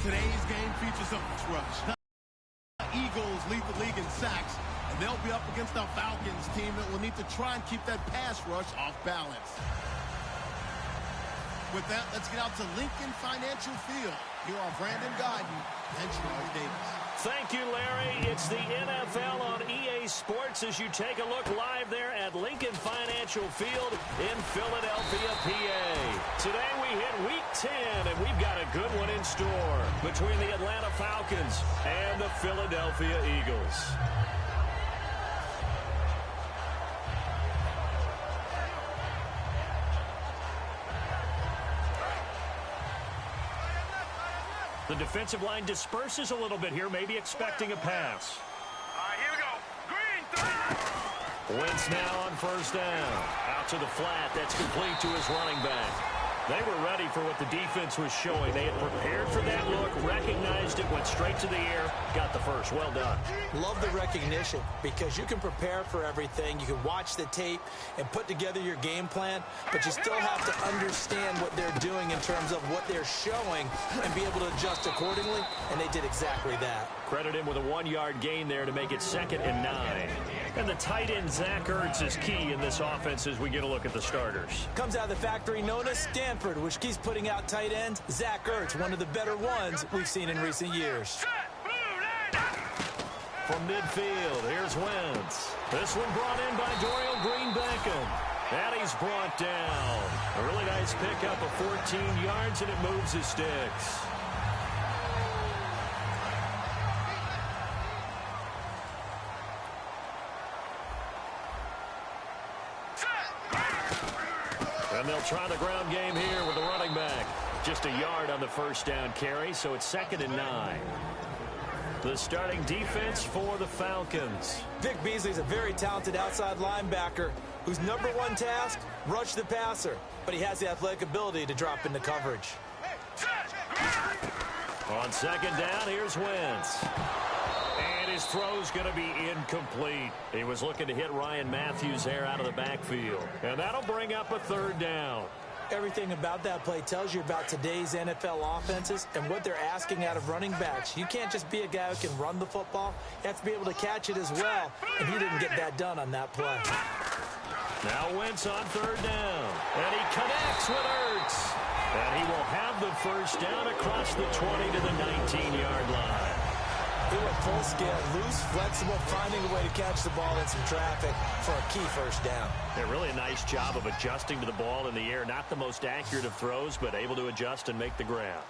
Today's game features a rush. The Eagles lead the league in sacks, and they'll be up against the Falcons team that will need to try and keep that pass rush off balance. With that, let's get out to Lincoln Financial Field. Here are Brandon Guyton and Charles Davis. Thank you, Larry. It's the NFL on EA Sports as you take a look live there at Lincoln Financial Field in Philadelphia, PA. Today we hit Week 10, and we've got a good one in store between the Atlanta Falcons and the Philadelphia Eagles. The defensive line disperses a little bit here, maybe expecting a pass. All right, here we go. Green, 3. Wentz now on first down. Out to the flat. That's complete to his running back. They were ready for what the defense was showing. They had prepared for that look, recognized it, went straight to the air, got the first. Well done. Love the recognition because you can prepare for everything. You can watch the tape and put together your game plan, but you still have to understand what they're doing in terms of what they're showing and be able to adjust accordingly, and they did exactly that. Credit him with a 1-yard gain there to make it 2nd and 9. And the tight end, Zach Ertz, is key in this offense as we get a look at the starters. Comes out of the factory known as Stanford, which keeps putting out tight ends. Zach Ertz, one of the better ones we've seen in recent years. From midfield, here's Wentz. This one brought in by Dorial Green-Beckham. And he's brought down. A really nice pickup of 14 yards, and it moves his sticks. And they'll try the ground game here with the running back. Just a yard on the first down carry, so it's 2nd and 9. The starting defense for the Falcons. Vic Beasley's a very talented outside linebacker whose #1 task, rush the passer. But he has the athletic ability to drop into coverage. On 2nd down, here's Wentz. And his throw's going to be incomplete. He was looking to hit Ryan Matthews there out of the backfield. And that'll bring up a 3rd down. Everything about that play tells you about today's NFL offenses and what they're asking out of running backs. You can't just be a guy who can run the football. You have to be able to catch it as well, and he didn't get that done on that play. Now Wentz on 3rd down, and he connects with Ertz. And he will have the first down across the 20 to the 19-yard line. He went full scale, loose, flexible, finding a way to catch the ball in some traffic for a key first down. Yeah, really a nice job of adjusting to the ball in the air. Not the most accurate of throws, but able to adjust and make the grab.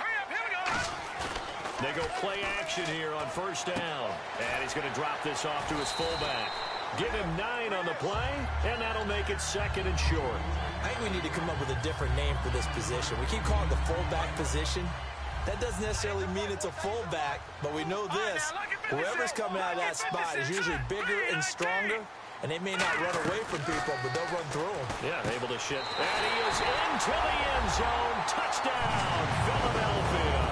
They go play action here on first down. And he's going to drop this off to his fullback. Give him 9 on the play, and that'll make it 2nd and short. I think we need to come up with a different name for this position. We keep calling it the fullback position. That doesn't necessarily mean it's a fullback, but we know this. Whoever's coming out of that spot is usually bigger and stronger, and they may not run away from people, but they'll run through them. Yeah, able to shift. And he is into the end zone. Touchdown, Philadelphia.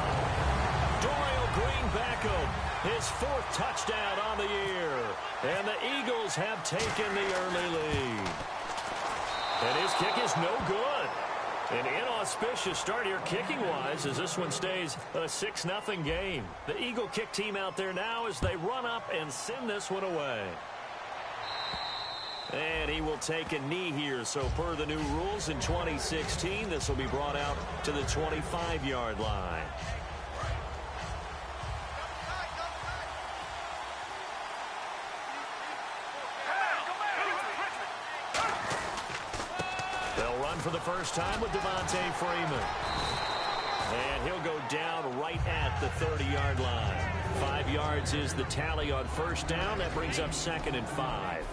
Dorial Green-Beckham, his 4th touchdown on the year. And the Eagles have taken the early lead. And his kick is no good. An inauspicious start here kicking-wise as this one stays a 6-0 game. The Eagle kick team out there now as they run up and send this one away. And he will take a knee here. So per the new rules in 2016, this will be brought out to the 25-yard line. For the first time with Devontae Freeman. And he'll go down right at the 30-yard line. 5 yards is the tally on first down. That brings up 2nd and 5.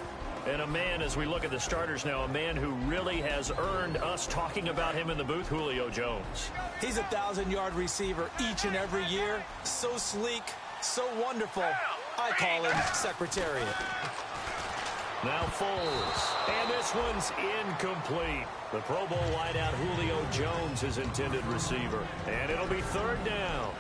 And a man, as we look at the starters now, a man who really has earned us talking about him in the booth, Julio Jones. He's a 1,000-yard receiver each and every year. So sleek, so wonderful. I call him Secretariat. Now Foles, and this one's incomplete. The Pro Bowl wideout Julio Jones, his intended receiver. And it'll be 3rd down.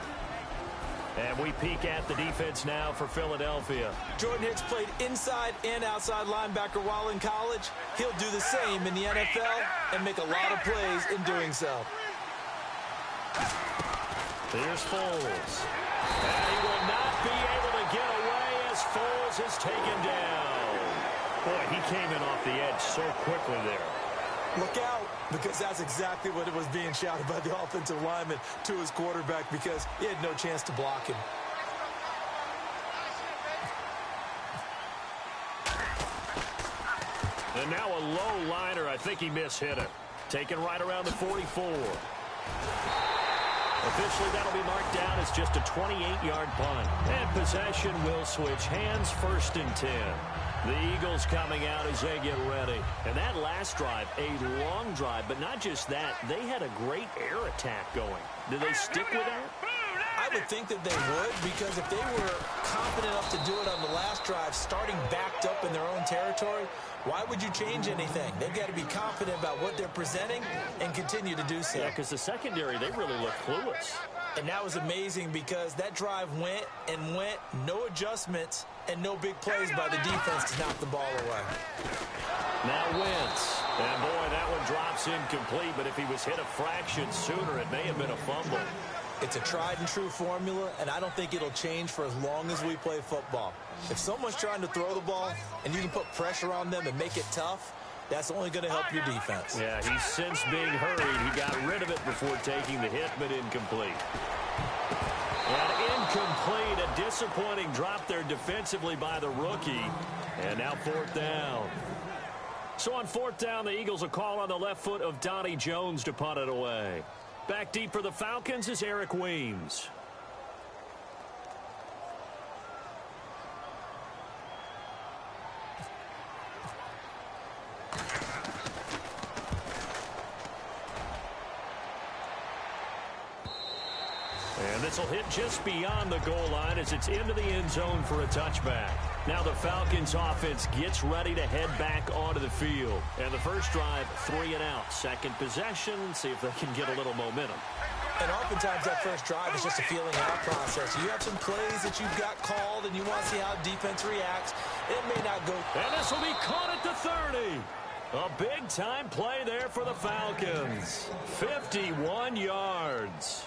And we peek at the defense now for Philadelphia. Jordan Hicks played inside and outside linebacker while in college. He'll do the same in the NFL and make a lot of plays in doing so. Here's Foles. And he will not be able to get away as Foles is taken down. Boy, he came in off the edge so quickly there. Look out, because that's exactly what it was being shouted by the offensive lineman to his quarterback, because he had no chance to block him. And now a low liner. I think he mishit it. Taken right around the 44. Officially, that'll be marked down as just a 28-yard punt. And possession will switch hands, 1st and 10. The Eagles coming out as they get ready. And that last drive, a long drive, but not just that. They had a great air attack going. Did they stick with that? I would think that they would, because if they were confident enough to do it on the last drive, starting backed up in their own territory, why would you change anything? They've got to be confident about what they're presenting and continue to do so. Yeah, because the secondary, they really look clueless. And that was amazing, because that drive went and went, no adjustments, and no big plays by the defense to knock the ball away. Now Wentz. And boy, that one drops incomplete, but if he was hit a fraction sooner, it may have been a fumble. It's a tried-and-true formula, and I don't think it'll change for as long as we play football. If someone's trying to throw the ball and you can put pressure on them and make it tough, that's only going to help your defense. Yeah, he's since being hurried. He got rid of it before taking the hit, but incomplete. And incomplete, a disappointing drop there defensively by the rookie. And now 4th down. So on 4th down, the Eagles will call on the left foot of Donnie Jones to punt it away. Back deep for the Falcons is Eric Weems. And this will hit just beyond the goal line as it's into the end zone for a touchback. Now the Falcons offense gets ready to head back onto the field. And the first drive, 3 and out. Second possession, see if they can get a little momentum. And oftentimes that first drive is just a feeling out process. You have some plays that you've got called and you want to see how defense reacts. It may not go. And this will be caught at the 30. A big-time play there for the Falcons. 51 yards.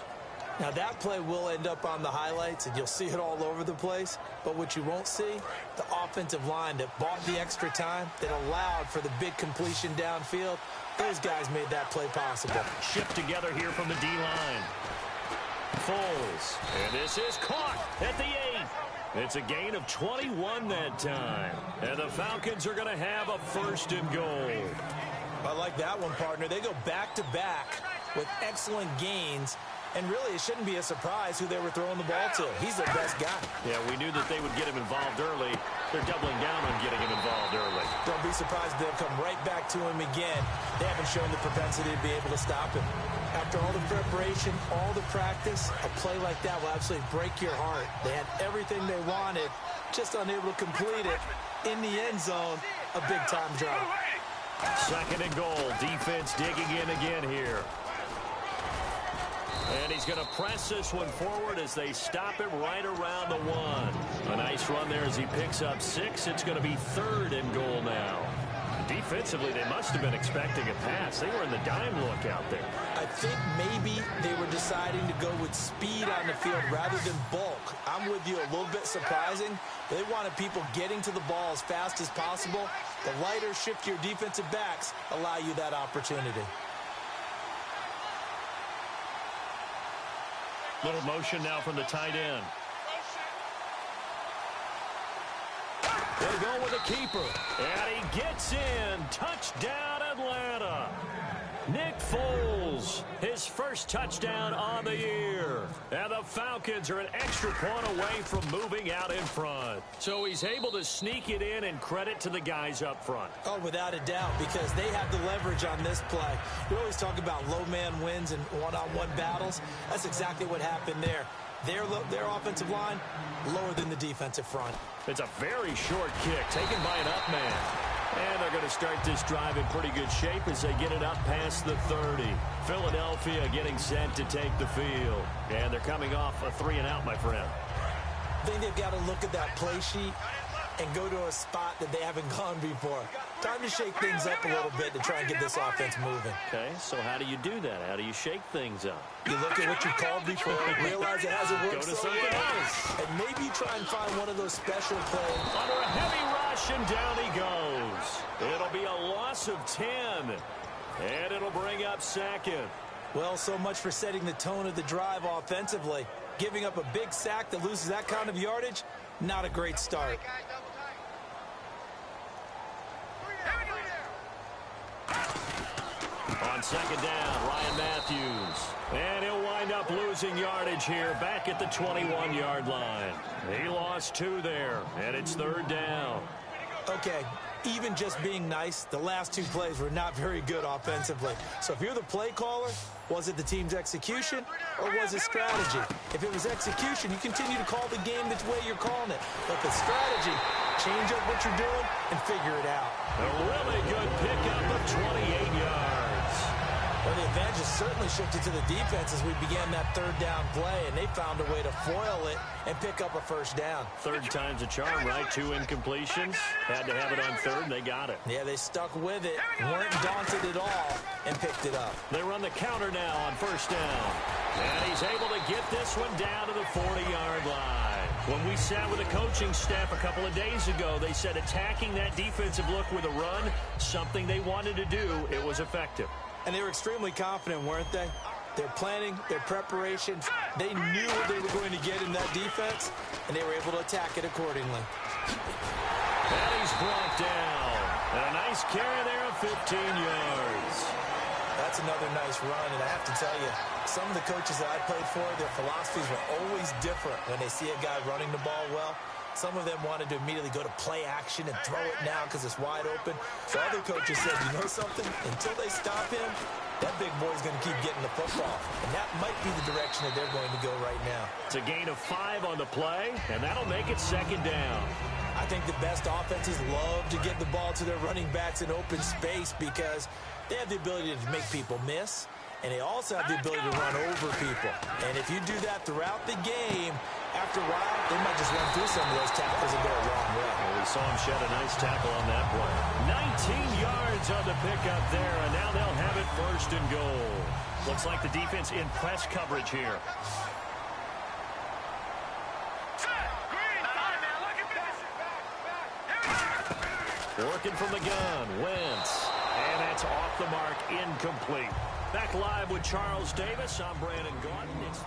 Now, that play will end up on the highlights, and you'll see it all over the place. But what you won't see, the offensive line that bought the extra time, that allowed for the big completion downfield, those guys made that play possible. Shift together here from the D-line. Foles. And this is caught at the 8. It's a gain of 21 that time. And the Falcons are going to have a 1st and goal. I like that one, partner. They go back-to-back with excellent gains. And really, it shouldn't be a surprise who they were throwing the ball to. He's their best guy. Yeah, we knew that they would get him involved early. They're doubling down on getting him involved early. Don't be surprised if they'll come right back to him again. They haven't shown the propensity to be able to stop him. After all the preparation, all the practice, a play like that will absolutely break your heart. They had everything they wanted, just unable to complete it. In the end zone, a big-time drop. 2nd and goal. Defense digging in again here. And he's going to press this one forward as they stop him right around the 1. A nice run there as he picks up 6. It's going to be 3rd and goal now. Defensively, they must have been expecting a pass. They were in the dime look out there. I think maybe they were deciding to go with speed on the field rather than bulk. I'm with you, a little bit surprising. They wanted people getting to the ball as fast as possible. The lighter, shiftier defensive backs allow you that opportunity. Little motion now from the tight end. They go with a keeper. And he gets in. Touchdown, Atlanta. Nick Foles, his first touchdown on the year. And the Falcons are an extra point away from moving out in front. So he's able to sneak it in, and credit to the guys up front. Oh, without a doubt, because they have the leverage on this play. We always talk about low man wins and one-on-one battles. That's exactly what happened there. Their offensive line, lower than the defensive front. It's a very short kick taken by an up man. And they're going to start this drive in pretty good shape as they get it up past the 30. Philadelphia getting set to take the field. And they're coming off a 3 and out, my friend. I think they've got to look at that play sheet and go to a spot that they haven't gone before. Time to shake things up a little bit to try and get this offense moving. Okay, so how do you do that? How do you shake things up? You look at what you called before, realize it hasn't worked Go to so something well, else. and maybe try and find one of those special plays. Under a heavy rush, and down he goes. It'll be a loss of 10, and it'll bring up second. Well, so much for setting the tone of the drive offensively. Giving up a big sack that loses that kind of yardage, not a great start. On second down, Ryan Matthews. And he'll wind up losing yardage here back at the 21-yard line. He lost 2 there, and it's third down. Okay, even just being nice, the last 2 plays were not very good offensively. So if you're the play caller, was it the team's execution or was it strategy? If it was execution, you continue to call the game the way you're calling it. But the strategy, change up what you're doing and figure it out. A really good pickup of 28 yards. Well, the advantage has certainly shifted to the defense as we began that third down play, and they found a way to foil it and pick up a first down. Third time's a charm, right? 2 incompletions. Had to have it on third, and they got it. Yeah, they stuck with it, weren't daunted at all, and picked it up. They run the counter now on first down. And he's able to get this one down to the 40-yard line. When we sat with the coaching staff a couple of days ago, they said attacking that defensive look with a run, something they wanted to do, it was effective. And they were extremely confident, weren't they? Their planning, their preparation, they knew what they were going to get in that defense, and they were able to attack it accordingly. And he's brought down. And a nice carry there of 15 yards. That's another nice run, and I have to tell you, some of the coaches that I played for, their philosophies were always different when they see a guy running the ball well. Some of them wanted to immediately go to play action and throw it now because it's wide open. So other coaches said, you know something? Until they stop him, that big boy's going to keep getting the football. And that might be the direction that they're going to go right now. It's a gain of 5 on the play, and that'll make it second down. I think the best offenses love to get the ball to their running backs in open space because they have the ability to make people miss, and they also have the ability to run over people. And if you do that throughout the game, after a while, they might just run through some of those tackles and go a long way. Well, we saw him shed a nice tackle on that play. 19 yards on the pickup there, and now they'll have it first and goal. Looks like the defense in press coverage here. Working from the gun, Wentz. And that's off the mark, incomplete. Back live with Charles Davis. I'm Brandon Gordon. It's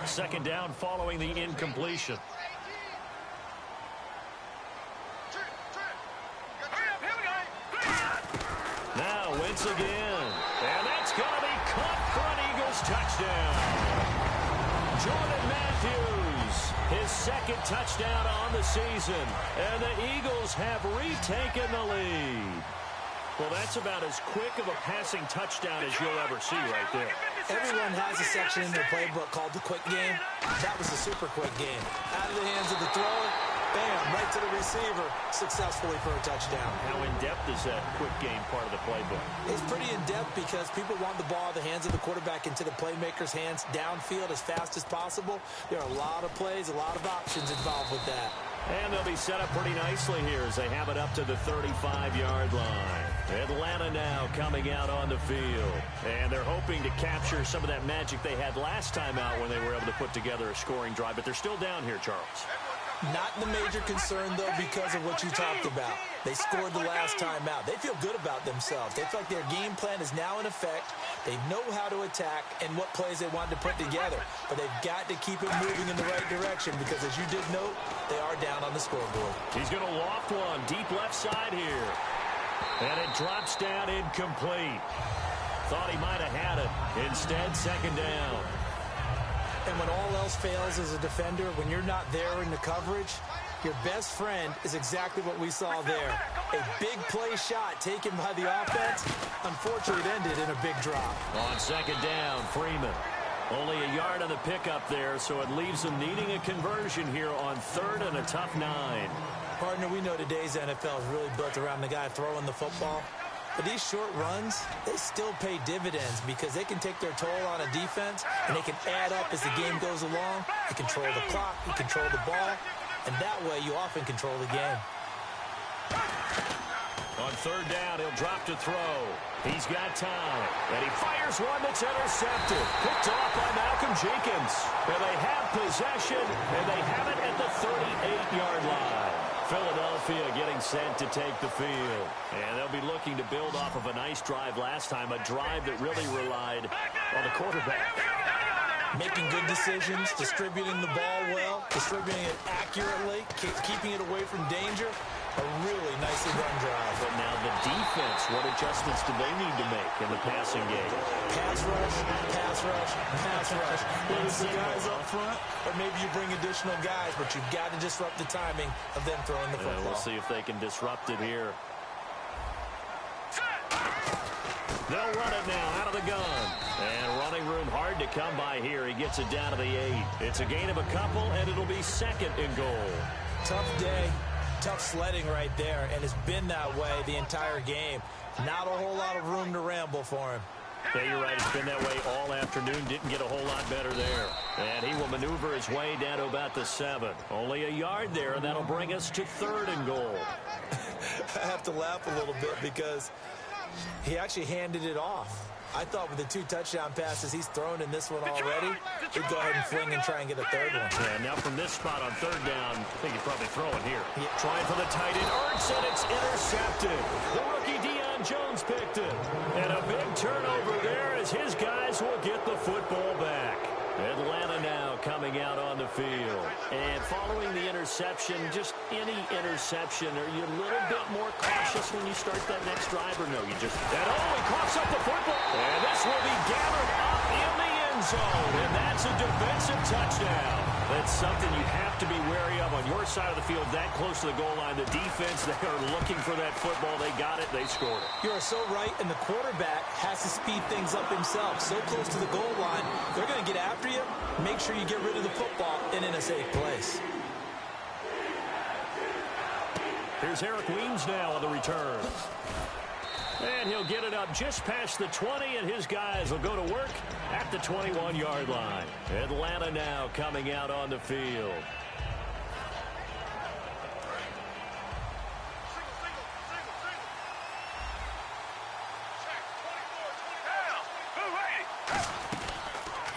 second down following the incompletion. Now Wentz again. And that's going to be caught for an Eagles touchdown. Jordan Matthews, his second touchdown on the season. And the Eagles have retaken the lead. Well, that's about as quick of a passing touchdown as you'll ever see right there. Everyone has a section in their playbook called the quick game. That was a super quick game. Out of the hands of the thrower, bam, right to the receiver, successfully for a touchdown. How in-depth is that quick game part of the playbook? It's pretty in-depth because people want the ball in the hands of the quarterback into the playmaker's hands downfield as fast as possible. There are a lot of plays, a lot of options involved with that. And they'll be set up pretty nicely here as they have it up to the 35-yard line. Atlanta now coming out on the field. And they're hoping to capture some of that magic they had last time out when they were able to put together a scoring drive. But they're still down here, Charles. Not the major concern, though, because of what you talked about. They scored the last time out. They feel good about themselves. They feel like their game plan is now in effect. They know how to attack and what plays they want to put together. But they've got to keep it moving in the right direction because, as you did note, they are down on the scoreboard. He's going to loft one deep left side here. And it drops down incomplete. Thought he might have had it. Instead, second down. And when all else fails as a defender, when you're not there in the coverage, your best friend is exactly what we saw there. A big play shot taken by the offense. Unfortunately, it ended in a big drop. On second down, Freeman. Only a yard on the pickup there, so it leaves them needing a conversion here on third and a tough 9. Partner, we know today's NFL is really built around the guy throwing the football. But these short runs, they still pay dividends because they can take their toll on a defense and they can add up as the game goes along. You control the clock, you control the ball. and that way you often control the game. On third down, he'll drop to throw. He's got time, and he fires one that's intercepted. Picked off by Malcolm Jenkins. And they have possession, and they have it at the 38-yard line. Philadelphia getting set to take the field. And they'll be looking to build off of a nice drive last time, a drive that really relied on the quarterback. Making good decisions, distributing the ball well, distributing it accurately, keeping it away from danger. A really nicely run drive. But now the defense, what adjustments do they need to make in the passing game? Pass rush, pass rush, pass rush. Whether it's the guys up front or maybe you bring additional guys, but you've got to disrupt the timing of them throwing the football. We'll see if they can disrupt it here. They'll run it now out of the gun. And running room hard to come by here. He gets it down to the 8. It's a gain of a couple, and it'll be second and goal. Tough day. Tough sledding right there, and it's been that way the entire game. Not a whole lot of room to ramble for him. Yeah, you're right. It's been that way all afternoon. Didn't get a whole lot better there. And he will maneuver his way down to about the 7. Only a yard there, and that'll bring us to third and goal. I have to laugh a little bit because he actually handed it off. I thought with the 2 touchdown passes he's thrown in this one already, he'd go ahead and fling and try and get a third one. Yeah, now from this spot on third down, I think he'd probably throw it here. Yeah. Trying for the tight end. Ertz, and it's intercepted. The rookie Deion Jones picked it. And a big turnover there as his guys will get the football back. Atlanta now coming out on the field. And following the interception, just any interception, are you a little bit more cautious when you start that next drive, or no? You just, and he coughs up the football. And this will be gathered up in the end zone. And that's a defensive touchdown. That's something you have to be wary of on your side of the field, that close to the goal line. The defense, they are looking for that football. They got it. They scored it. You are so right, and the quarterback has to speed things up himself. So close to the goal line, they're going to get after you. Make sure you get rid of the football and in a safe place. Here's Eric Weems now on the return. And he'll get it up just past the 20, and his guys will go to work at the 21-yard line. Atlanta now coming out on the field.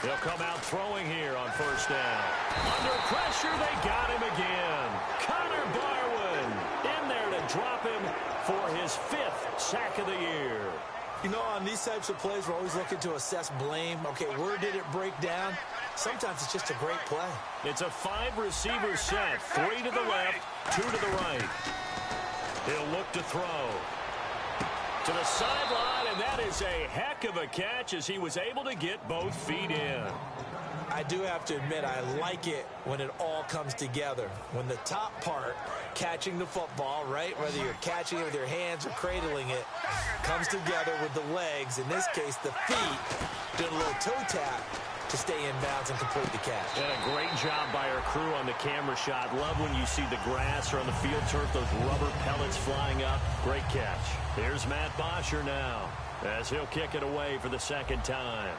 They'll come out throwing here on first down. Under pressure, they got him again. Connor Barwin in there to drop him for his 5th sack of the year. You know, on these types of plays, we're always looking to assess blame. Okay, where did it break down? Sometimes it's just a great play. It's a 5-receiver set. 3 to the left, 2 to the right. He'll look to throw. To the sideline, and that is a heck of a catch as he was able to get both feet in. I do have to admit, I like it when it all comes together. When the top part, catching the football, right, whether you're catching it with your hands or cradling it, comes together with the legs, in this case the feet, doing a little toe tap to stay in bounds and complete the catch. And a great job by our crew on the camera shot. Love when you see the grass or on the field turf, those rubber pellets flying up. Great catch. Here's Matt Bosher now as he'll kick it away for the second time.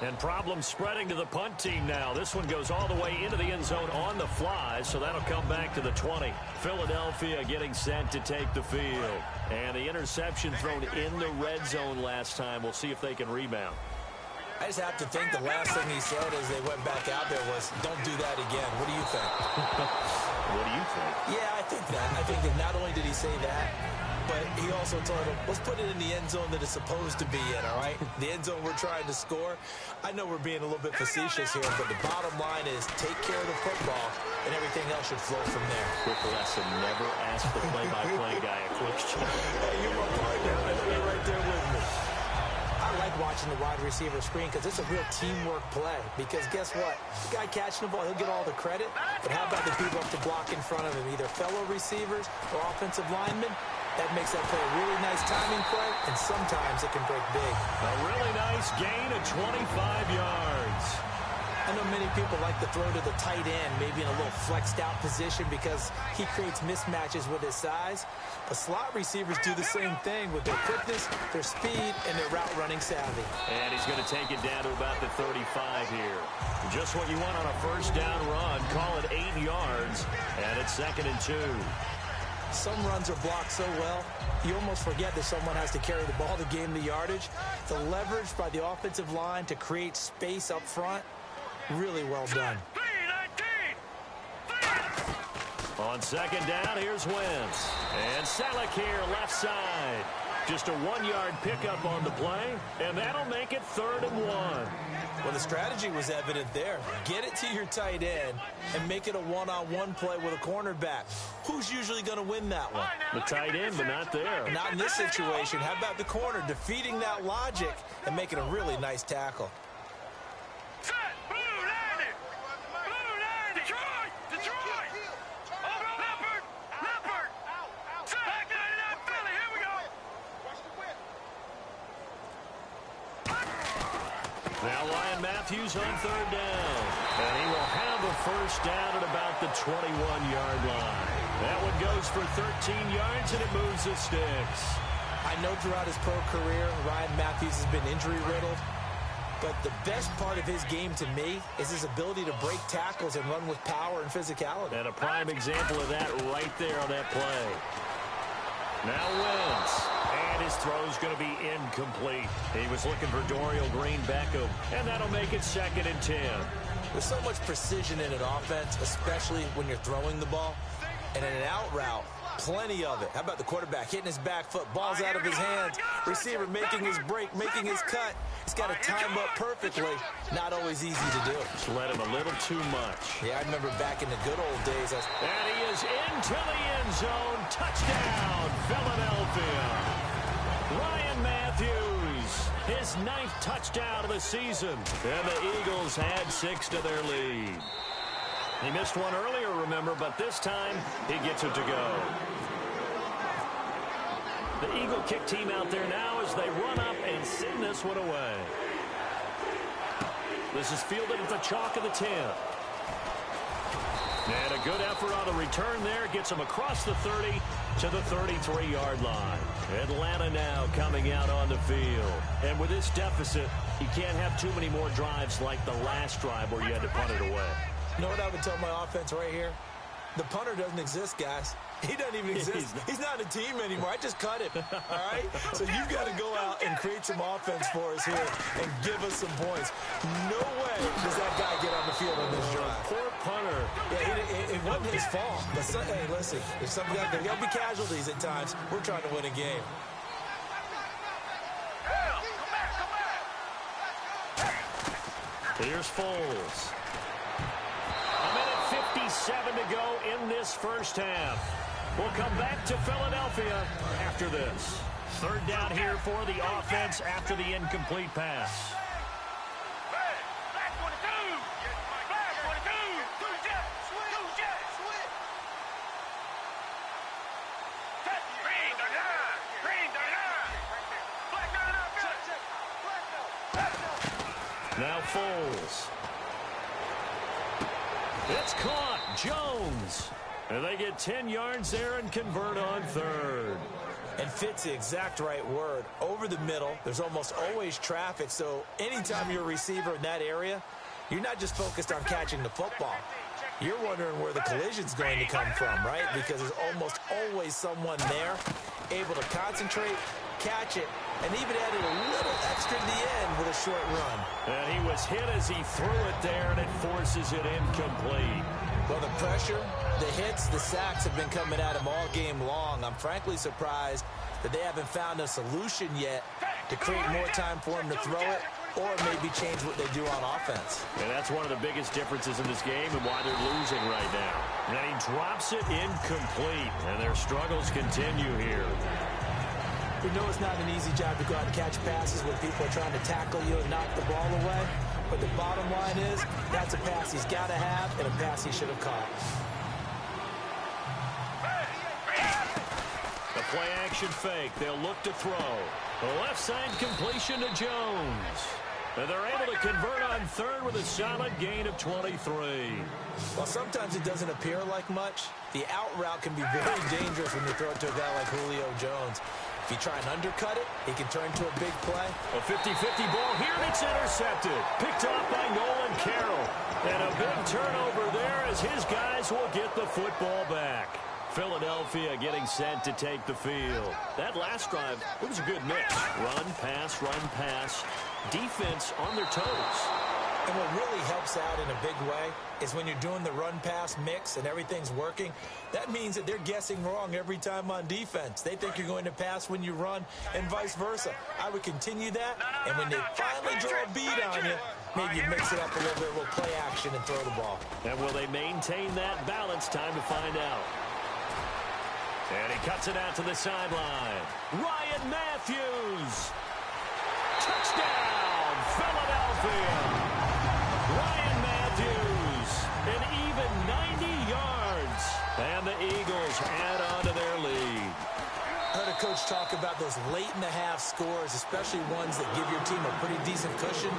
And problems spreading to the punt team now. This one goes all the way into the end zone on the fly, so that'll come back to the 20. Philadelphia getting set to take the field. And the interception thrown in the red zone last time. We'll see if they can rebound. I just have to think the last thing he said as they went back out there was, don't do that again. What do you think? What do you think? Yeah, I think that. I think that not only did he say that, but he also told him, let's put it in the end zone that it's supposed to be in, all right? The end zone we're trying to score. I know we're being a little bit facetious here, but the bottom line is take care of the football, and everything else should flow from there. Quick lesson, never ask the play-by-play guy a question. Hey, you're my partner. I know you're right there with me. I like watching the wide receiver screen because it's a real teamwork play. Because guess what? The guy catching the ball, he'll get all the credit. But how about the people up to block in front of him, either fellow receivers or offensive linemen? That makes that play a really nice timing play, and sometimes it can break big. A really nice gain of 25 yards. I know many people like to throw to the tight end, maybe in a little flexed out position because he creates mismatches with his size. But slot receivers do the same thing with their quickness, their speed, and their route running savvy. And he's going to take it down to about the 35 here. Just what you want on a first down run. Call it 8 yards, and it's 2nd and 2. Some runs are blocked so well, you almost forget that someone has to carry the ball to gain the yardage. The leverage by the offensive line to create space up front, really well done. On 2nd down, here's Wentz. And Selleck here, left side. Just a 1-yard pickup on the play, and that'll make it 3rd and 1. Well, the strategy was evident there. Get it to your tight end and make it a one-on-one play with a cornerback. Who's usually going to win that one? The tight end, but not there. Not in this situation. How about the corner defeating that logic and making a really nice tackle? Now Ryan Matthews on 3rd down. And he will have a first down at about the 21-yard line. That one goes for 13 yards, and it moves the sticks. I know throughout his pro career, Ryan Matthews has been injury-riddled. But the best part of his game to me is his ability to break tackles and run with power and physicality. And a prime example of that right there on that play. Now Wentz. And his throw's going to be incomplete. He was looking for Dorial Green-Beckham, and that'll make it 2nd and 10. There's so much precision in an offense, especially when you're throwing the ball. And in an out route, plenty of it. How about the quarterback hitting his back foot, ball's out of his hands, receiver making his break, making his cut. He's got to time up perfectly. Not always easy to do. Just let him a little too much. Yeah, I remember back in the good old days. And he is into the end zone. Touchdown, Philadelphia. Ryan Matthews, his 9th touchdown of the season. And the Eagles had 6 to their lead. He missed one earlier, remember, but this time he gets it to go. The Eagle kick team out there now as they run up and send this one away. This is fielded at the chalk of the 10. And a good effort on the return there. Gets him across the 30 to the 33-yard line. Atlanta now coming out on the field. And with this deficit, you can't have too many more drives like the last drive where you had to punt it away. You know what I would tell my offense right here? The punter doesn't exist, guys. He doesn't even exist. He's not a team anymore. I just cut him, all right? So you've got to go out and create some offense for us here and give us some points. No way does that guy get on the field on this drive. Poor punter. Yeah, it wasn't his fault. But hey, listen, if something there'll be casualties at times. We're trying to win a game. Here's Foles. 1:57 to go in this first half. We'll come back to Philadelphia after this. 3rd down here for the offense after the incomplete pass. Now Foles. It's caught. Jones. And they get 10 yards there and convert on 3rd. And fit's the exact right word. Over the middle, there's almost always traffic. So anytime you're a receiver in that area, you're not just focused on catching the football. You're wondering where the collision's going to come from, right? Because there's almost always someone there able to concentrate, catch it, and even added a little extra to the end with a short run. And he was hit as he threw it there, and it forces it incomplete. Well, the pressure, the hits, the sacks have been coming at him all game long. I'm frankly surprised that they haven't found a solution yet to create more time for him to throw it or maybe change what they do on offense. And that's one of the biggest differences in this game and why they're losing right now. And he drops it incomplete, and their struggles continue here. We know it's not an easy job to go out and catch passes when people are trying to tackle you and knock the ball away. But the bottom line is, that's a pass he's got to have and a pass he should have caught. The play-action fake. They'll look to throw. The left side completion to Jones. And they're able to convert on third with a solid gain of 23. Well, sometimes it doesn't appear like much. The out route can be very dangerous when you throw it to a guy like Julio Jones. If you try and undercut it, he can turn into a big play. A 50-50 ball here, and it's intercepted. Picked off by Nolan Carroll. And a big turnover there as his guys will get the football back. Philadelphia getting set to take the field. That last drive, it was a good mix. Run, pass, defense on their toes. And what really helps out in a big way is when you're doing the run-pass mix and everything's working, that means that they're guessing wrong every time on defense. They think you're going to pass when you run and vice versa. I would continue that, and when they finally draw a beat on you, maybe you mix it up a little bit, a little play action and throw the ball. And will they maintain that balance? Time to find out. And he cuts it out to the sideline. Ryan Matthews. Touchdown, Philadelphia. Ryan Matthews, an even 90 yards. And the Eagles add on to their lead. I heard a coach talk about those late-in-the-half scores, especially ones that give your team a pretty decent cushion.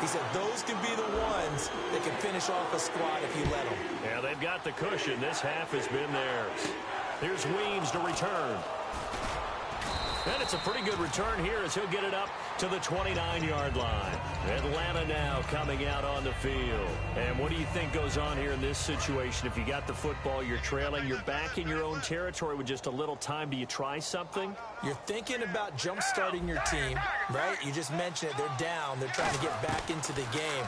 He said those can be the ones that can finish off a squad if you let them. Yeah, they've got the cushion. This half has been theirs. Here's Weems to return. And it's a pretty good return here as he'll get it up to the 29-yard line. Atlanta now coming out on the field. And what do you think goes on here in this situation? If you got the football, you're trailing, you're back in your own territory with just a little time. Do you try something? You're thinking about jump-starting your team, right? You just mentioned it. They're down. They're trying to get back into the game.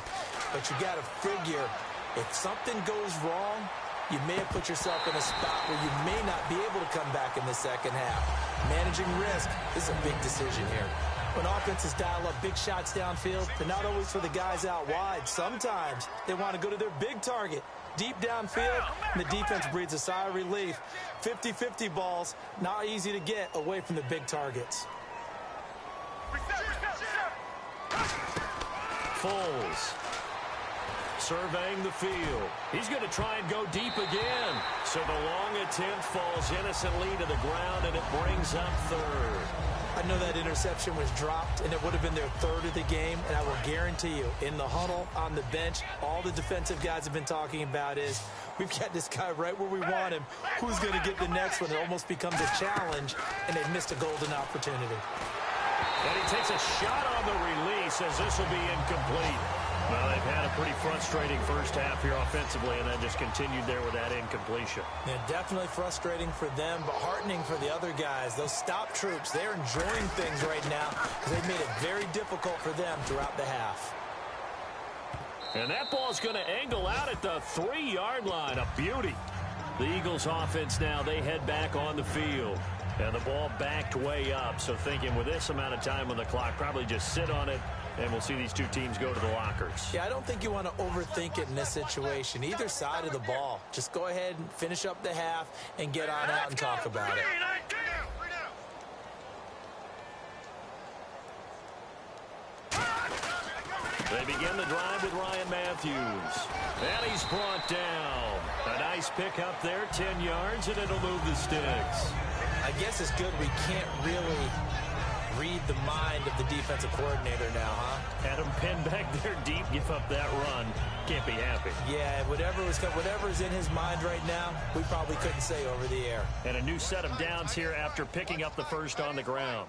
But you got to figure if something goes wrong, you may have put yourself in a spot where you may not be able to come back in the second half. Managing risk is a big decision here. When offenses dial up big shots downfield, they're not always for the guys out wide. Sometimes they want to go to their big target. Deep downfield, and the defense breathes a sigh of relief. 50-50 balls, not easy to get away from the big targets. Foles surveying the field. He's going to try and go deep again. So the long attempt falls innocently to the ground, and it brings up third. I know that interception was dropped, and it would have been their third of the game, and I will guarantee you, in the huddle, on the bench, all the defensive guys have been talking about is, we've got this guy right where we want him. Who's going to get the next one? It almost becomes a challenge, and they've missed a golden opportunity. And he takes a shot on the release as this will be incomplete. Well, they've had a pretty frustrating first half here offensively, and then just continued there with that incompletion. Yeah, definitely frustrating for them, but heartening for the other guys. Those stop troops, they're enjoying things right now because they've made it very difficult for them throughout the half. And that ball's going to angle out at the 3-yard line. A beauty. The Eagles offense now, they head back on the field. And the ball backed way up. So thinking with this amount of time on the clock, probably just sit on it, and we'll see these two teams go to the lockers. Yeah, I don't think you want to overthink it in this situation. Either side of the ball. Just go ahead and finish up the half and get on out and talk about it. They begin the drive with Ryan Matthews. And he's brought down. A nice pickup there, 10 yards, and it'll move the sticks. I guess it's good we can't really read the mind of the defensive coordinator now, huh? Had him pinned back there deep, give up that run. Can't be happy. Yeah, whatever's in his mind right now, we probably couldn't say over the air. And a new set of downs here after picking up the first on the ground.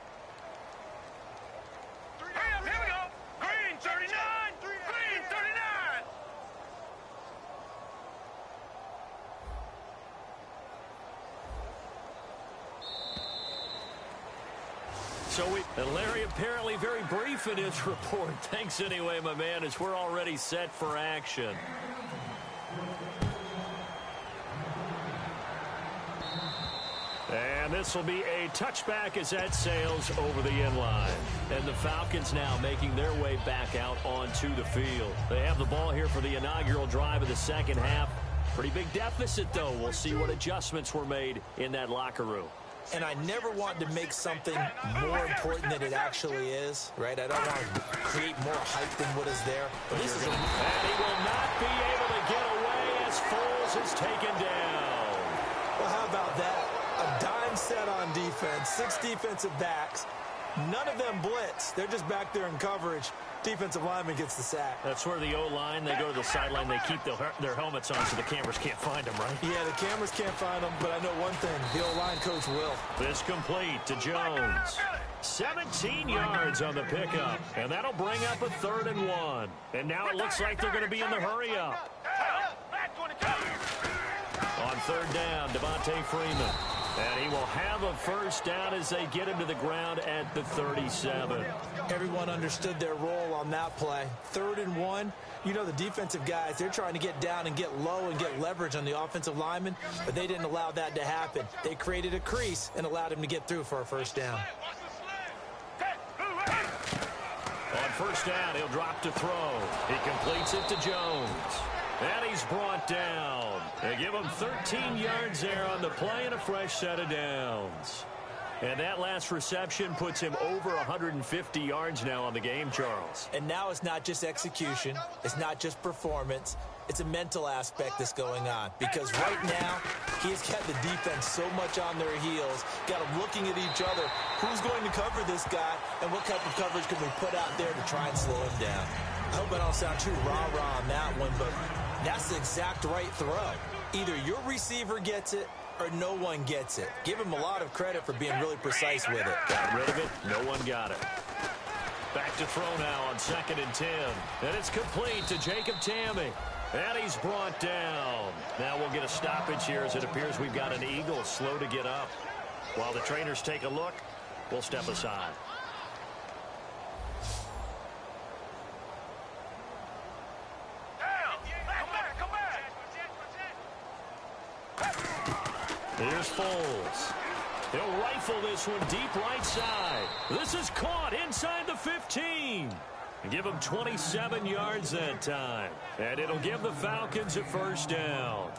Here we go. Green 39. Green 39. And Larry apparently very brief in his report. Thanks anyway, my man, as we're already set for action. And this will be a touchback as that sails over the end line. And the Falcons now making their way back out onto the field. They have the ball here for the inaugural drive of the second half. Pretty big deficit, though. We'll see what adjustments were made in that locker room. And I never want to make something more important than it actually is, right? I don't want to create more hype than what is there. But this is and he will not be able to get away as Foles is taken down. Well, how about that? A dime set on defense, 6 defensive backs. None of them blitz. They're just back there in coverage. Defensive lineman gets the sack. That's where the O-line, they go to the sideline, they keep their helmets on so the cameras can't find them, right? Yeah, the cameras can't find them, but I know one thing. The O-line coach will. This complete to Jones. 17 yards on the pickup, and that'll bring up a 3rd and 1. And now it looks like they're going to be in the hurry-up. On 3rd down, Devontae Freeman. And he will have a 1st down as they get him to the ground at the 37. Everyone understood their role on that play. 3rd and 1. You know, the defensive guys, they're trying to get down and get low and get leverage on the offensive lineman, but they didn't allow that to happen. They created a crease and allowed him to get through for a 1st down. On 1st down, he'll drop to throw. He completes it to Jones. And he's brought down. They give him 13 yards there on the play and a fresh set of downs. And that last reception puts him over 150 yards now on the game, Charles. And now it's not just execution. It's not just performance. It's a mental aspect that's going on. Because right now, he has got the defense so much on their heels, got them looking at each other. Who's going to cover this guy, and what type of coverage can we put out there to try and slow him down? I hope I don't sound too rah-rah on that one, but that's the exact right throw. Either your receiver gets it or no one gets it. Give him a lot of credit for being really precise with it. Got rid of it. No one got it. Back to throw now on 2nd and 10. And it's complete to Jacob Tamme. And he's brought down. Now we'll get a stoppage here as it appears we've got an Eagle slow to get up. While the trainers take a look, we'll step aside. Here's Foles. He'll rifle this one deep right side. This is caught inside the 15. Give him 27 yards that time. And it'll give the Falcons a 1st down.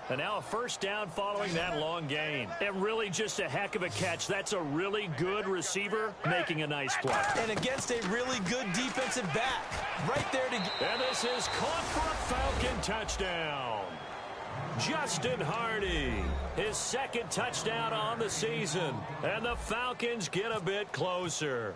And now a 1st down following that long gain. And really just a heck of a catch. That's a really good receiver making a nice play. And against a really good defensive back. Right there to... And this is caught for a Falcon touchdown. Justin Hardy, his 2nd touchdown on the season. And the Falcons get a bit closer.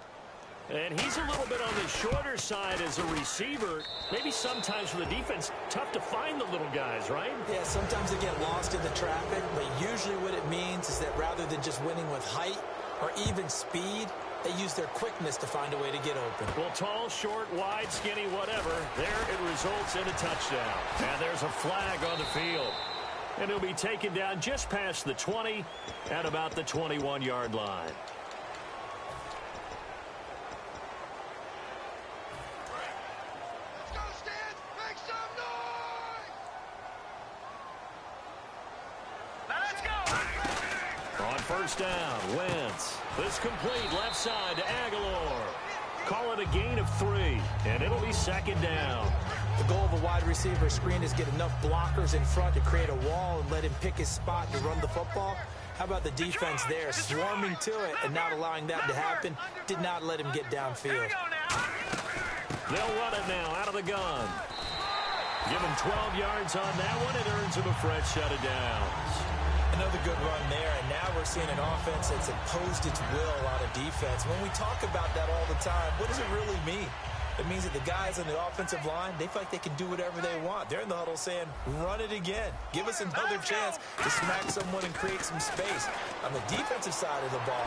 And he's a little bit on the shorter side as a receiver. Maybe sometimes for the defense, tough to find the little guys, right? Yeah, sometimes they get lost in the traffic, but usually what it means is that rather than just winning with height or even speed, they use their quickness to find a way to get open. Well, tall, short, wide, skinny, whatever, there it results in a touchdown. And there's a flag on the field. And he'll be taken down just past the 20 at about the 21-yard line. On 1st down, Wentz. This complete left side to Aguilar. Call it a gain of 3, and it'll be 2nd down. The goal of a wide receiver screen is get enough blockers in front to create a wall and let him pick his spot to run the football. How about the defense there, swarming to it and not allowing that to happen? Did not let him get downfield. They'll run it now out of the gun. Give him 12 yards on that one. It earns him a fresh set of downs. Another good run there, and now we're seeing an offense that's imposed its will on a defense. When we talk about that all the time, what does it really mean? It means that the guys on the offensive line, they feel like they can do whatever they want. They're in the huddle saying, run it again. Give us another chance to smack someone and create some space. On the defensive side of the ball,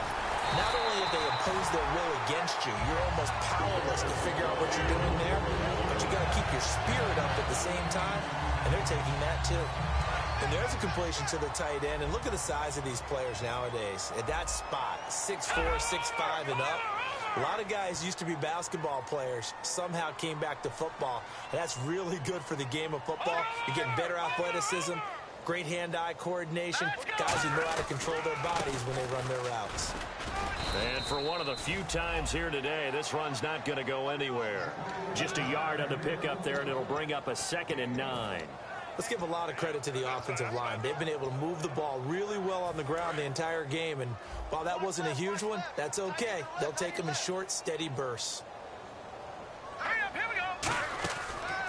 not only have they imposed their will against you, you're almost powerless to figure out what you're doing there, but you got to keep your spirit up at the same time, and they're taking that too. And there's a completion to the tight end. And look at the size of these players nowadays. At that spot, 6'4", 6'5", and up. A lot of guys used to be basketball players, somehow came back to football. And that's really good for the game of football. You're getting better athleticism, great hand-eye coordination, guys who know how to control their bodies when they run their routes. And for one of the few times here today, this run's not going to go anywhere. Just a yard on the pickup there, and it'll bring up a 2nd and 9. Let's give a lot of credit to the offensive line. They've been able to move the ball really well on the ground the entire game. And while that wasn't a huge one, that's okay. They'll take them in short, steady bursts.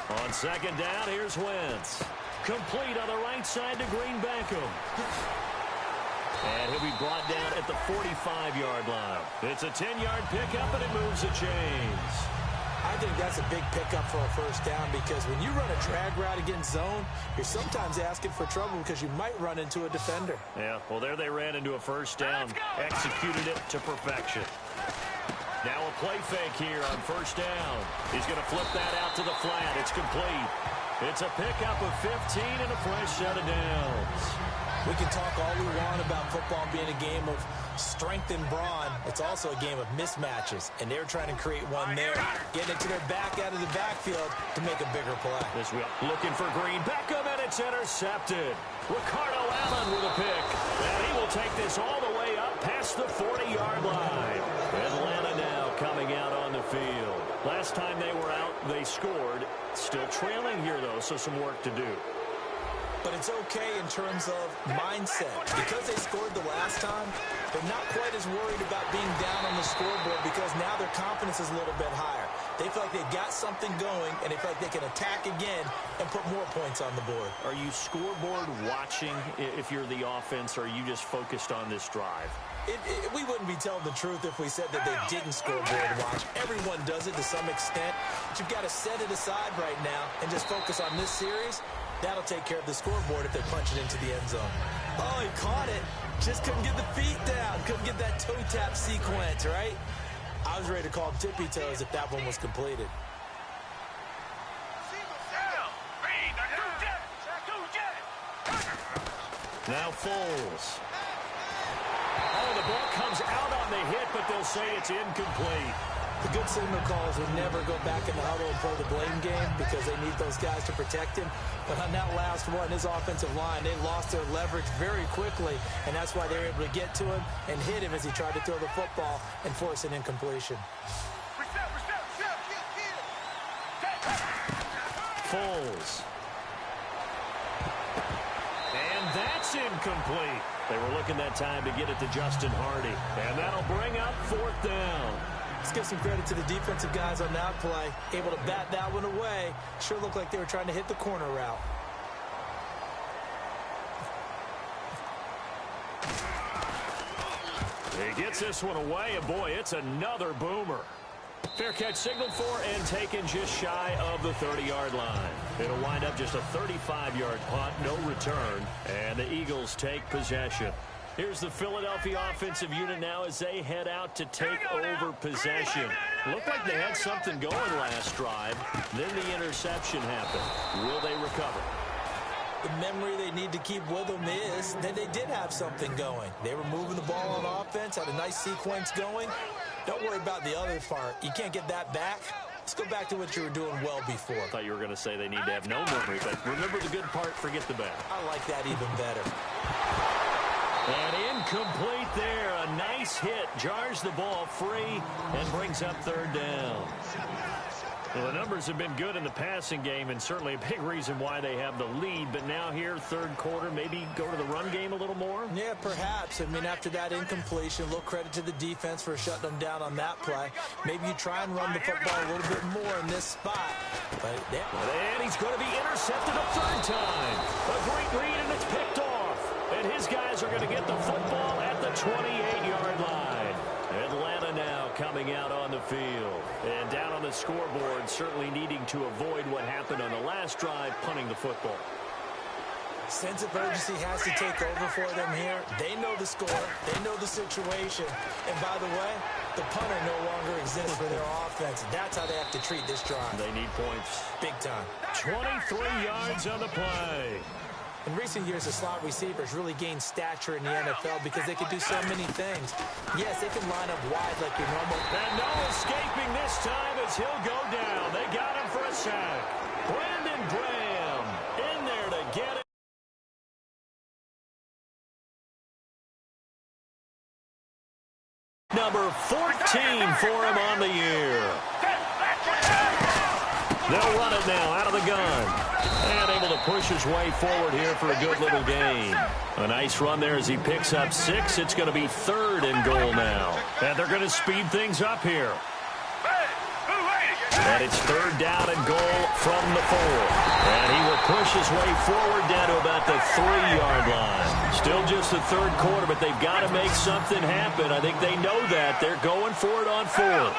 On 2nd down, here's Wentz. Complete on the right side to Green Beckham. And he'll be brought down at the 45-yard line. It's a 10-yard pickup, and it moves the chains. I think that's a big pickup for a first down because when you run a drag route against zone, you're sometimes asking for trouble because you might run into a defender. Yeah, well, there they ran into a first down. Executed it to perfection. Now a play fake here on first down. He's going to flip that out to the flat. It's complete. It's a pickup of 15 and a fresh set of downs. We can talk all we want about football being a game of strength and brawn. It's also a game of mismatches, and they're trying to create one there, getting it to their back out of the backfield to make a bigger play. This wheel looking for Green. Beckham, and it's intercepted. Ricardo Allen with a pick, and he will take this all the way up past the 40-yard line. Atlanta now coming out on the field. Last time they were out, they scored. Still trailing here, though, so some work to do. But it's okay in terms of mindset. Because they scored the last time, they're not quite as worried about being down on the scoreboard because now their confidence is a little bit higher. They feel like they've got something going, and they feel like they can attack again and put more points on the board. Are you scoreboard watching if you're the offense, or are you just focused on this drive? We wouldn't be telling the truth if we said that they didn't scoreboard watch. Everyone does it to some extent. But you've got to set it aside right now and just focus on this series. That'll take care of the scoreboard if they punch it into the end zone. Oh, he caught it. Just couldn't get the feet down. Couldn't get that toe tap sequence, right? I was ready to call tippy toes if that one was completed. Now Foles. Oh, the ball comes out on the hit, but they'll say it's incomplete. The good signal calls would never go back in the huddle and play the blame game because they need those guys to protect him. But on that last one, his offensive line, they lost their leverage very quickly, and that's why they were able to get to him and hit him as he tried to throw the football and force an incompletion. Foles. And that's incomplete. They were looking that time to get it to Justin Hardy. And that'll bring up fourth down. Let's give some credit to the defensive guys on that play. Able to bat that one away. Sure looked like they were trying to hit the corner route. He gets this one away, and boy, it's another boomer. Fair catch signaled for and taken just shy of the 30-yard line. It'll wind up just a 35-yard punt, no return, and the Eagles take possession. Here's the Philadelphia offensive unit now as they head out to take over possession. Looked like they had something going last drive. Then the interception happened. Will they recover? The memory they need to keep with them is that they did have something going. They were moving the ball on offense, had a nice sequence going. Don't worry about the other part. You can't get that back. Let's go back to what you were doing well before. I thought you were going to say they need to have no memory, but remember the good part, forget the bad. I like that even better. And incomplete there. A nice hit. Jars the ball free and brings up third down. Well, the numbers have been good in the passing game, and certainly a big reason why they have the lead. But now here, third quarter, maybe go to the run game a little more? Yeah, perhaps. I mean, after that incompletion, a little credit to the defense for shutting them down on that play. Maybe you try and run the football a little bit more in this spot. But and he's going to be intercepted a third time. A great read, and it's picked off. And his guys are going to get the football at the 28-yard line. Atlanta now coming out on the field. And down on the scoreboard, certainly needing to avoid what happened on the last drive, punting the football. Sense of urgency has to take over for them here. They know the score. They know the situation. And by the way, the punter no longer exists for their offense. That's how they have to treat this drive. They need points. Big time. 23 yards on the play. In recent years, the slot receivers really gained stature in the NFL because they can do so many things. Yes, they can line up wide like your normal. And no escaping this time as he'll go down. They got him for a sack. Brandon Graham in there to get it. Number 14 for him on the year. They'll run it now out of the gun. And able to push his way forward here for a good little gain. A nice run there as he picks up 6. It's going to be third and goal now. And they're going to speed things up here. And it's third down and goal from the 4. And he will push his way forward down to about the 3-yard line. Still just the third quarter, but they've got to make something happen. I think they know that. They're going for it on 4th.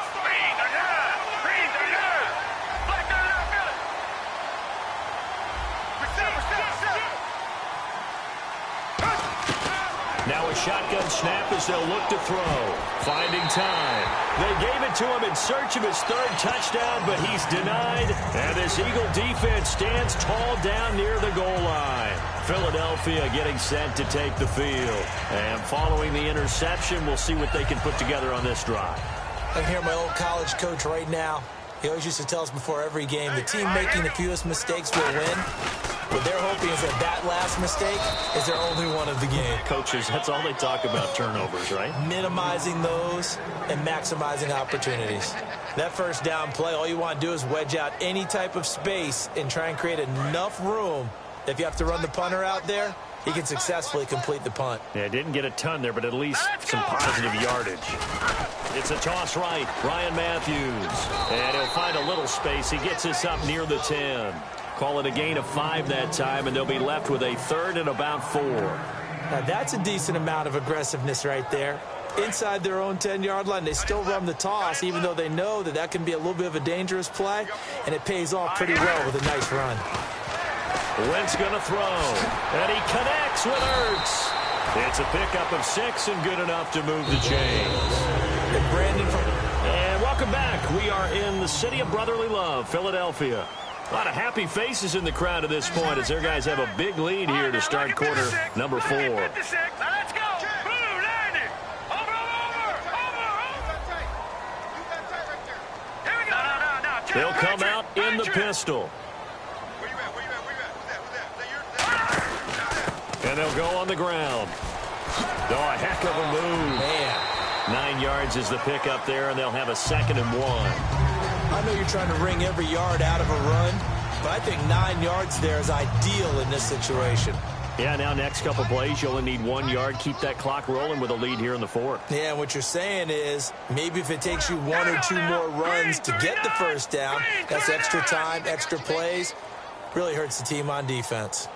a shotgun snap as they'll look to throw. Finding time. They gave it to him in search of his third touchdown, but he's denied. And this Eagle defense stands tall down near the goal line. Philadelphia getting set to take the field. And following the interception, we'll see what they can put together on this drive. I can hear my old college coach right now. He always used to tell us before every game, the team making the fewest mistakes will win. What they're hoping is that last mistake is their only one of the game. Coaches, that's all they talk about, turnovers, right? Minimizing those and maximizing opportunities. That first down play, all you want to do is wedge out any type of space and try and create enough room that if you have to run the punter out there, he can successfully complete the punt. Yeah, didn't get a ton there, but at least some positive yardage. It's a toss right. Ryan Matthews. And he'll find a little space. He gets us up near the 10. Call it a gain of 5 that time, and they'll be left with a 3rd and about 4. Now, that's a decent amount of aggressiveness right there. Inside their own 10-yard line, they still run the toss, even though they know that can be a little bit of a dangerous play, and it pays off pretty well with a nice run. Wentz going to throw, and he connects with Ertz. It's a pickup of 6 and good enough to move the chains. And welcome back. We are in the city of brotherly love, Philadelphia. A lot of happy faces in the crowd at this point as their guys have a big lead here to start quarter number 4. Now let's go. Blue, 90. Over. Here we go. No. They'll come out in the pistol. Where you at? And they'll go on the ground. Oh, a heck of a move. Man. 9 yards is the pickup there, and they'll have a 2nd and 1. I know you're trying to wring every yard out of a run, but I think 9 yards there is ideal in this situation. Yeah, now next couple plays, you only need 1 yard. Keep that clock rolling with a lead here in the 4th. Yeah, and what you're saying is maybe if it takes you 1 or 2 more runs to get the first down, that's extra time, extra plays, really hurts the team on defense.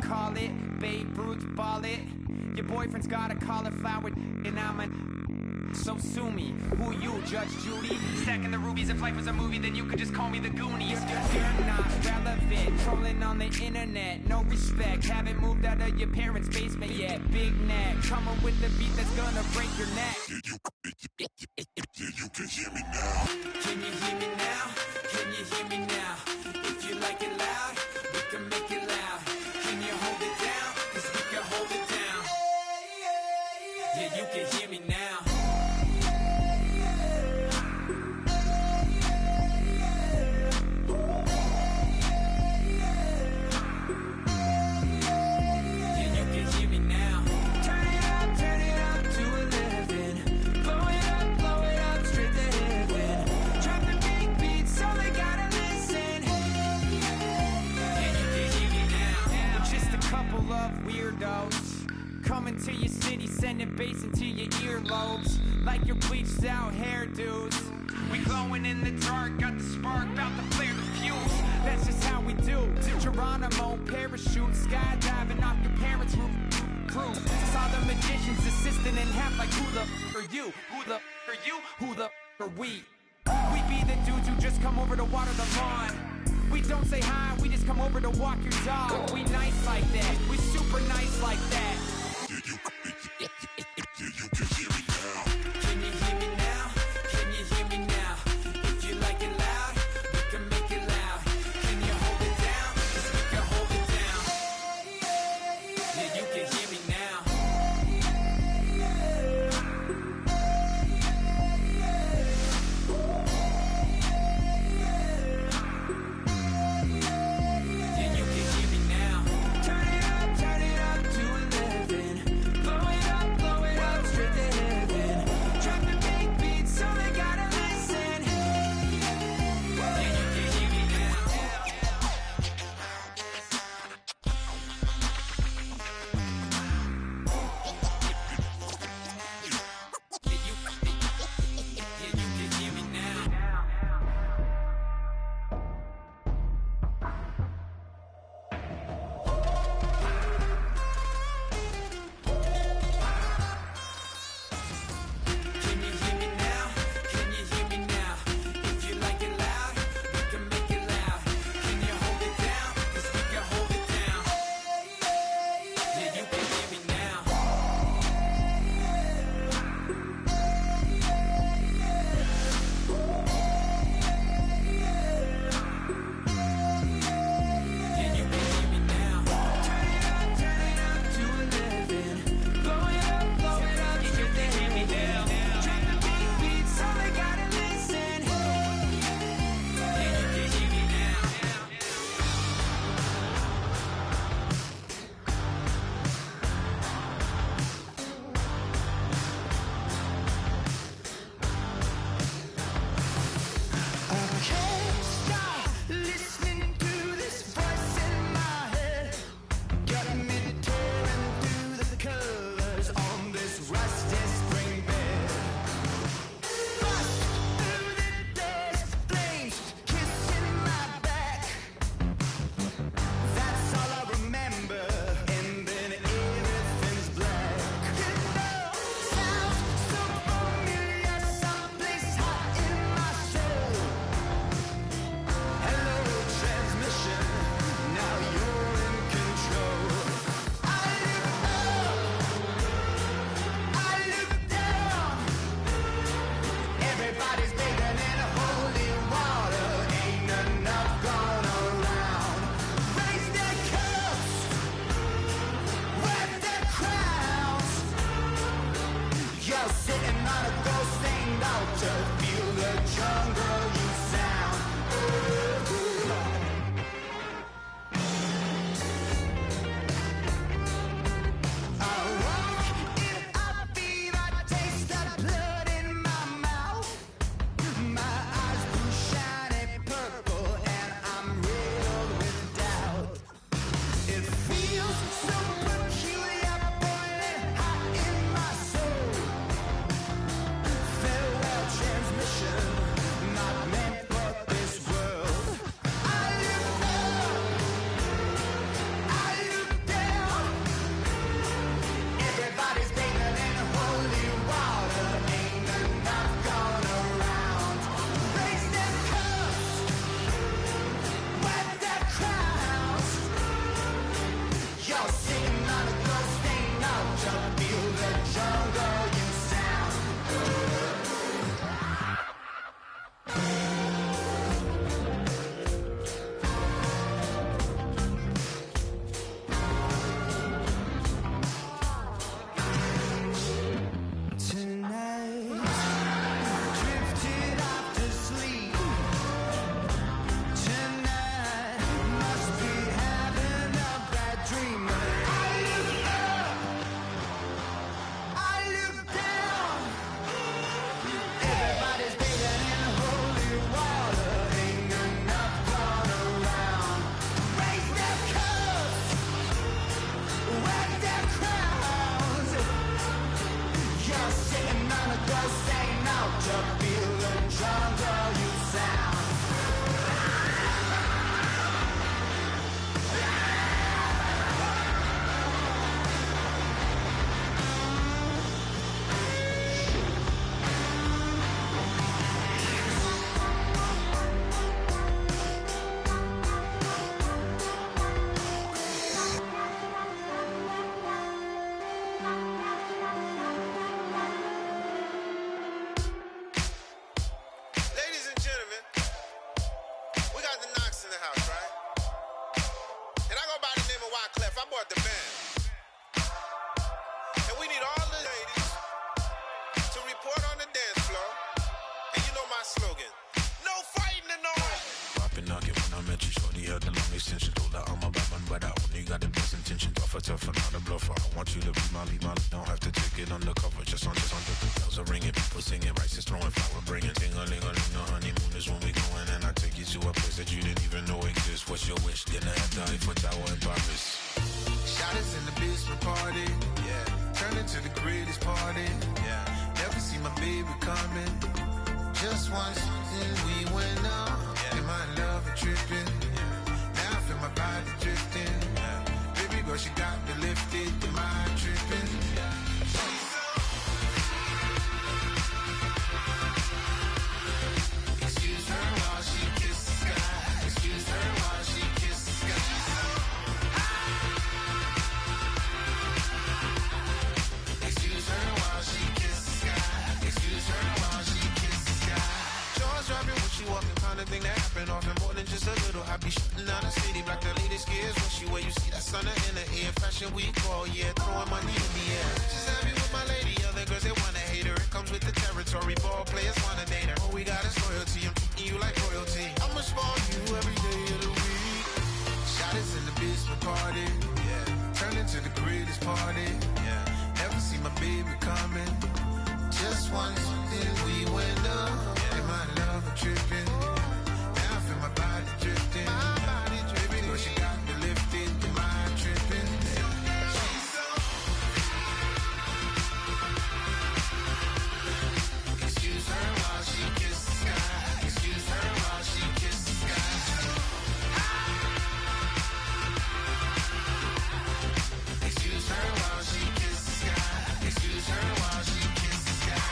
call it, Babe Ruth ball it. Your boyfriend's got a cauliflower, and I'm a... So sue me, who you, Judge Judy? Stacking the rubies, if life was a movie, then you could just call me the Goonies. You're not relevant, trolling on the internet, no respect. Haven't moved out of your parents' basement yet. Big neck, coming with the beat that's gonna break your neck. You can hear me now. Can you hear me now? Can you hear me now? If you like it loud, we can make it loud. Can you hold it down? 'Cause we can hold it down. Yeah, you can hear me now. Coming to your city, sending bass into your earlobes, like your bleached out hairdos. We glowing in the dark, got the spark, about to flare the fuse. That's just how we do. Geronimo, parachute, skydiving off your parents' roof. Crew, saw the magician's assistant in half, like who the are you? Who the are you? Who the are we? We be the dudes who just come over to water the lawn. We don't say hi, we just come over to walk your dog. We nice like that, we super nice like that. You can hear me now. Can you hear me now? Can you hear me now? If you like it loud, we can make it loud. Can you hold it down? 'Cause we can hold it down. Yeah, you can hear me now. Yeah, you can hear me now. Turn it up to 11. Blow it up straight to heaven. Drop the big beat so they gotta listen. Yeah, you can hear me now. Yeah, you can hear me now. Can you hear me now? Can you hear me now? If you like it loud, we can make it loud. Can you hold it down? 'Cause we can hold it down. Yeah, you can hear me now. Yeah, you can hear me now. Turn it up to 11. Blow it up straight to heaven. Drop the big beat so they gotta listen. Yeah, you can hear me now. I can't stop listening to this voice in my head. Got me tearing through the colors on this rusty spring bed. Bust through the doors, flames kissing my back. That's all I remember, and then everything's black. You know, sounds so familiar, someplace hot in my soul. Hello, transmission, now you're in control. I look up, I look down. Everybody's bathing in holy water, ain't enough gone around. Raise their cups, wear their crowns. You're sitting on a ghost-stained altar, feel the jungle you sound. I walk in, I feel, I taste the blood in my mouth. My eyes blue shiny purple, and I'm riddled with doubt. It feels so peculiar, boiling hot in my soul. tougher, not a bluffer. I want you to be my lead, don't have to take it undercover. Just under the bells are ringing, people singing, rice is throwing, flower bringing. Ting-a-ling-a-ling, the honeymoon is when we going, and I take you to a place that you didn't even know exists. What's your wish? Dinner at the Eiffel Tower in Paris. Shot us in the basement party, yeah. Turn into the greatest party, yeah. Never see my baby coming. Just once, and we went up, yeah. And my love and tripping, yeah. Now I feel my body drifting, yeah. Baby girl, she got me lifted, the mind tripping, yeah. Excuse her while she kisses the sky. Excuse her while she kisses the sky. Excuse her while she kisses the sky. Excuse her while she kisses the sky. Jaws dropping when she walking, kind of thing that happen often. More than just a little. I be shutting down the city, black the latest gears. When she where you see that sun in the air. Fashion week all year, throwing money in the air. She's happy with my lady, other girls they wanna hate her. It comes with the territory, ball players wanna date her. All we got is loyalty, I'm treating you like royalty. I'ma spoil you every day of the week. Shot us in the basement party, yeah. Turn into the greatest party, yeah. Never see my baby coming. Just once, then we went up, yeah. And my love was tripping. Now I feel my body drifting. My body drifting. Baby girl, she got me lifted, the mind tripping. Excuse her while she kisses the sky. Excuse her while she kisses the sky. Excuse her while she kisses the sky. Excuse her while she kisses the sky.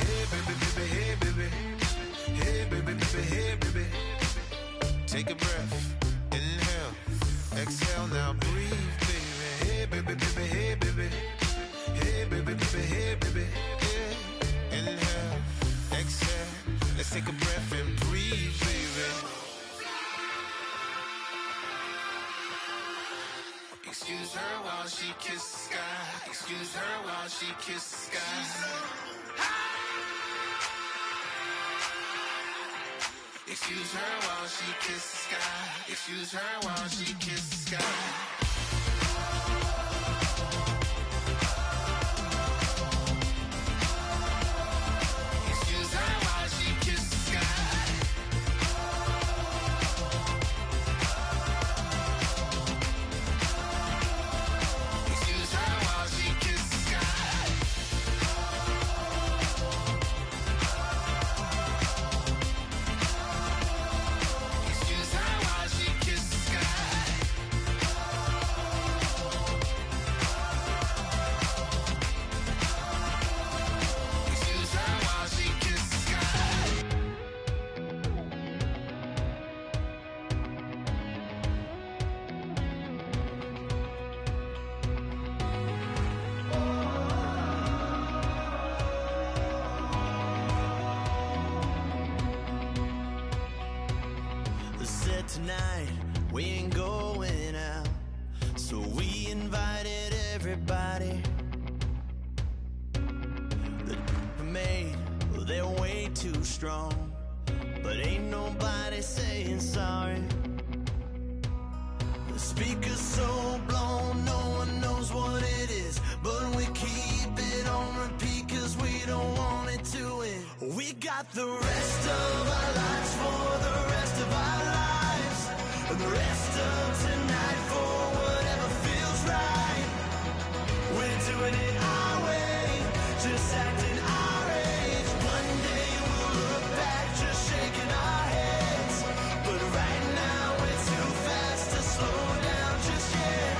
Hey baby, baby, hey baby. Hey baby, baby, hey baby. Take a breath, inhale, exhale, now breathe, baby. Hey baby, baby, hey baby. Hey baby, baby, hey baby. Yeah. Inhale, exhale, let's take a breath and breathe, baby. Excuse her while she kisses the sky. Excuse her while she kisses the sky. Excuse her while she kisses the sky. Excuse her while she kisses the sky. Excuse her while she kisses the sky. Excuse her while she kisses the sky. Excuse her while she kisses the sky. Excuse her while she kisses the sky. Said tonight we ain't going out, so we invited everybody. The made, well, they're way too strong, but ain't nobody saying sorry. The speaker's so blown, no one knows what it is, but we keep it on repeat 'cause we don't want it to end. We got the rest of our lives for the rest of our lives, and the rest of tonight for whatever feels right. We're doing it our way, just acting our age. One day we'll look back just shaking our heads, but right now we're too fast to slow down just yet.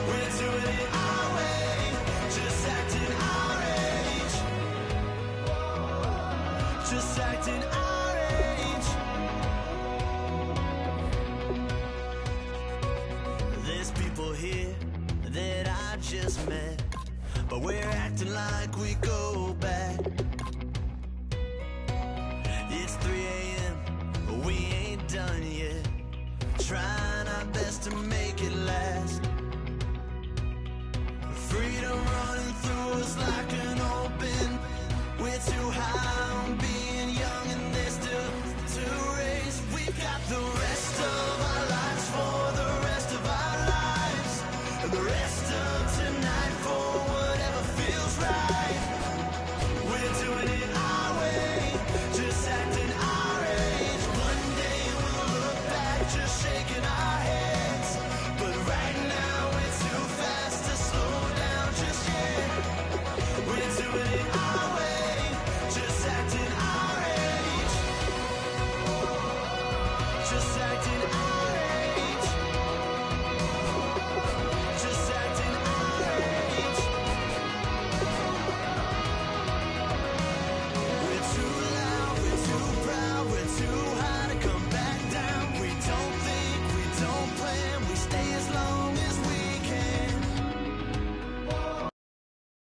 We're doing it our way, just acting our age. Just acting our age. There's people here that I just met, but we're acting like we go back. It's 3 a.m., but we ain't done yet, trying our best to make it last.